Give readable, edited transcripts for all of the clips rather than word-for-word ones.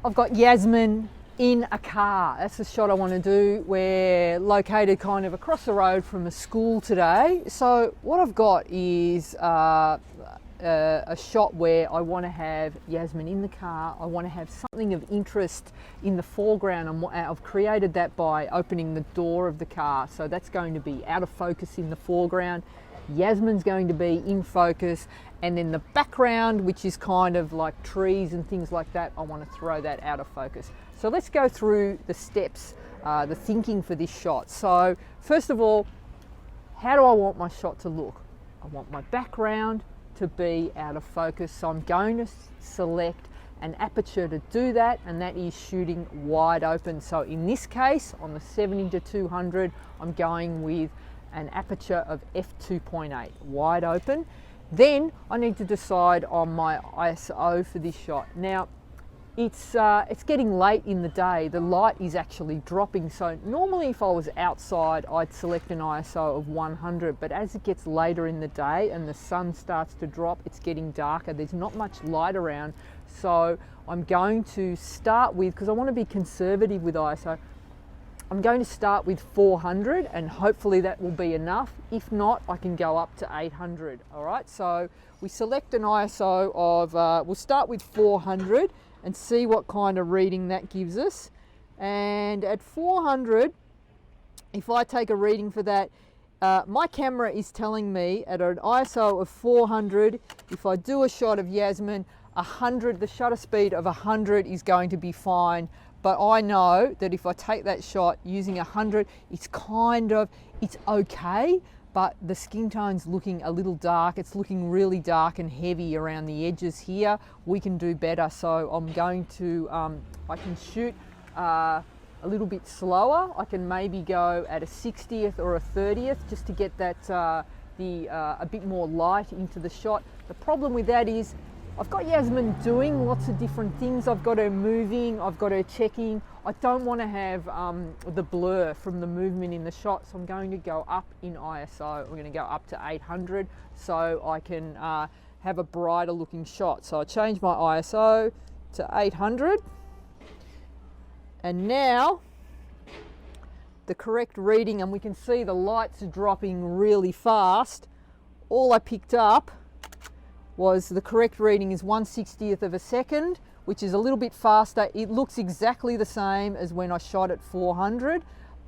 I've got Yasmin in a car. That's the shot I want to do. We're located kind of across the road from a school today. So what I've got is a shot where I want to have Yasmin in the car. I want to have something of interest in the foreground. I've created that by opening the door of the car. So that's going to be out of focus in the foreground. Yasmin's going to be in focus, and then the background, which is kind of like trees and things like that, I want to throw that out of focus. So let's go through the steps, the thinking for this shot. So first of all, how do I want my shot to look? I want my background to be out of focus, so I'm going to select an aperture to do that, and that is shooting wide open. So in this case, on the 70-200, I'm going with an aperture of f2.8, wide open. Then I need to decide on my ISO for this shot. Now, it's getting late in the day. The light is actually dropping. So normally if I was outside, I'd select an ISO of 100, but as it gets later in the day and the sun starts to drop, it's getting darker. There's not much light around. So I'm going to start with, because I want to be conservative with ISO, I'm going to start with 400, and hopefully that will be enough. If not, I can go up to 800. All right, so we select an ISO of, we'll start with 400 and see what kind of reading that gives us. And at 400, if I take a reading for that, my camera is telling me at an ISO of 400, if I do a shot of Yasmin, 100, the shutter speed of 100 is going to be fine. But I know that if I take that shot using 100, it's okay, but the skin tone's looking a little dark. It's looking really dark and heavy around the edges here. We can do better. So I'm going to, I can shoot a little bit slower. I can maybe go at a 60th or a 30th just to get that, a bit more light into the shot. The problem with that is, I've got Yasmin doing lots of different things. I've got her moving, I've got her checking. I don't want to have the blur from the movement in the shot, so I'm going to go up in ISO. I'm going to go up to 800 so I can have a brighter looking shot. So I change my ISO to 800. And now the correct reading, and we can see the lights are dropping really fast. All I picked up was the correct reading is 1/60th of a second, which is a little bit faster. It looks exactly the same as when I shot at 400,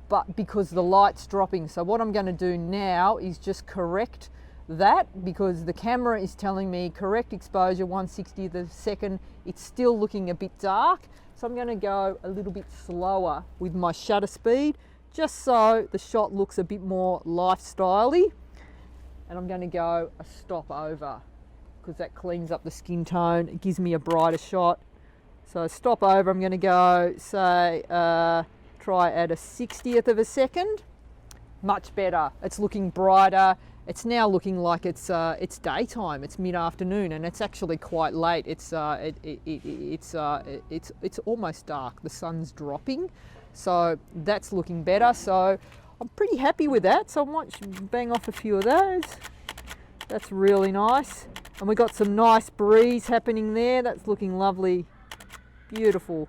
but because the light's dropping. So what I'm going to do now is just correct that, because the camera is telling me correct exposure 1/60th of a second. It's still looking a bit dark. So I'm going to go a little bit slower with my shutter speed, just so the shot looks a bit more lifestyle-y. And I'm going to go a stop over, because that cleans up the skin tone. It gives me a brighter shot. So stop over, I'm going to go, say, try at a 60th of a second. Much better. It's looking brighter. It's now looking like it's daytime. It's mid-afternoon, and it's actually quite late. It's almost dark. The sun's dropping, so that's looking better. So I'm pretty happy with that. So I might bang off a few of those. That's really nice. And we've got some nice breeze happening there. That's looking lovely. Beautiful.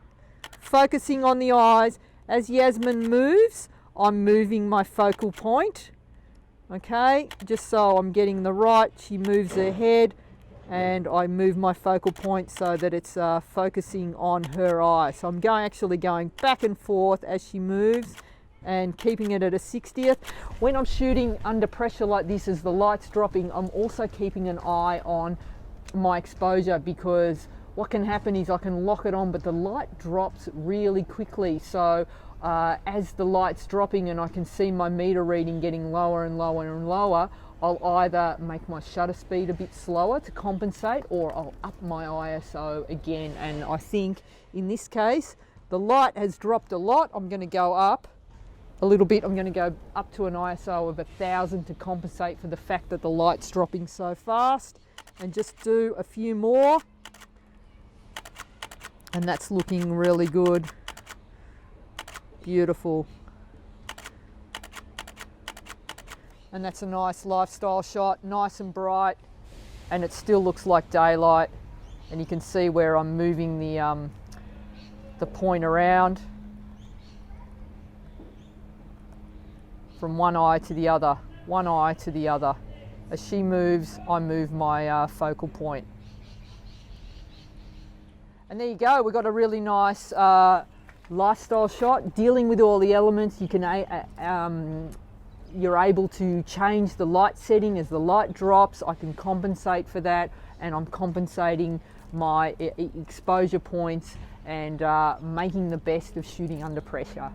Focusing on the eyes. As Yasmin moves, I'm moving my focal point. Okay, just so I'm getting the right. She moves her head and I move my focal point so that it's focusing on her eye. So I'm actually going back and forth as she moves and keeping it at a 60th. When I'm shooting under pressure like this, as the light's dropping, I'm also keeping an eye on my exposure, because what can happen is I can lock it on, but the light drops really quickly. So as the light's dropping and I can see my meter reading getting lower and lower and lower, I'll either make my shutter speed a bit slower to compensate, or I'll up my ISO again. And I think in this case, the light has dropped a lot. I'm going to go up a little bit. I'm going to go up to an ISO of 1000 to compensate for the fact that the light's dropping so fast, and just do a few more. And that's looking really good. Beautiful. And that's a nice lifestyle shot, nice and bright, and it still looks like daylight. And you can see where I'm moving the point around from one eye to the other, one eye to the other. As she moves, I move my focal point. And there you go, we've got a really nice lifestyle shot dealing with all the elements. You can you're able to change the light setting as the light drops. I can compensate for that, and I'm compensating my exposure points and making the best of shooting under pressure.